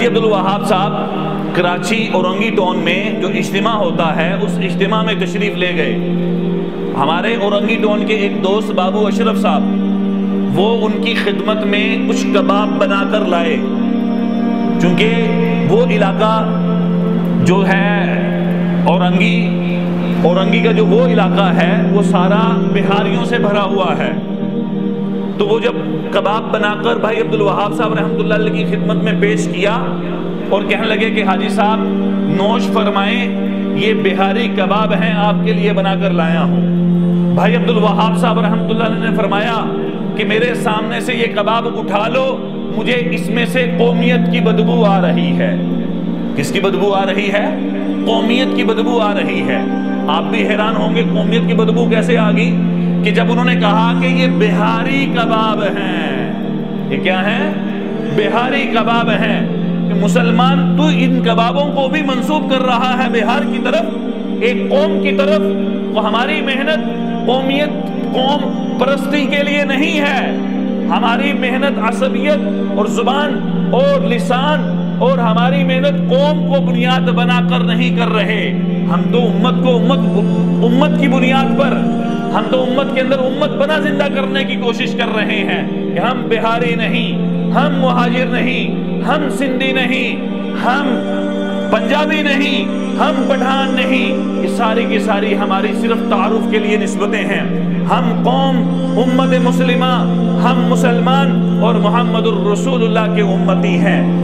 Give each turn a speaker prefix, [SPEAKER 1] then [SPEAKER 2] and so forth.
[SPEAKER 1] حاجی عبدالوہاب صاحب کراچی اورنگی ٹون میں جو اجتماع ہوتا ہے اس اجتماع میں تشریف لے گئے. ہمارے اورنگی ٹون کے ایک دوست بابو اشرف صاحب وہ ان کی خدمت میں کچھ کباب بنا کر لائے، چونکہ وہ علاقہ جو ہے اورنگی کا جو وہ علاقہ ہے وہ سارا بہاریوں سے بھرا ہوا ہے. تو وہ جب کباب بنا کر بھائی عبدالوہاب صاحب رحمۃ اللہ علیہ کی خدمت میں پیش کیا اور کہنے لگے کہ حاجی صاحب نوش فرمائیں، یہ بہاری کباب ہیں آپ کے لیے بنا کر لایا ہوں. بھائی عبدالوہاب صاحب رحمۃ اللہ علیہ نے فرمایا کہ میرے سامنے سے یہ کباب اٹھا لو، مجھے اس میں سے قومیت کی بدبو آ رہی ہے. کس کی بدبو آ رہی ہے؟ قومیت کی بدبو آ رہی ہے. آپ بھی حیران ہوں گے قومیت کی بدبو کیسے آ گئی کہ جب انہوں نے کہا کہ یہ بہاری کباب ہیں. یہ کیا ہیں؟ بہاری کباب ہیں. کہ مسلمان تو ان کبابوں کو بھی منسوب کر رہا ہے بہار کی طرف، ایک قوم کی طرف. وہ ہماری محنت قوم پرستی کے لیے نہیں ہے، ہماری محنت عصبیت اور زبان اور لسان اور ہماری محنت قوم کو بنیاد بنا کر نہیں کر رہے. ہم تو امت کی بنیاد پر، ہم تو امت کے اندر امت بنا زندہ کرنے کی کوشش کر رہے ہیں کہ ہم بہاری نہیں، ہم مہاجر نہیں، ہم سندھی نہیں، ہم پنجابی نہیں، ہم پٹھان نہیں. یہ ساری کی ساری ہماری صرف تعارف کے لیے نسبتیں ہیں. ہم قوم امت مسلمہ، ہم مسلمان اور محمد الرسول اللہ کے امتی ہیں.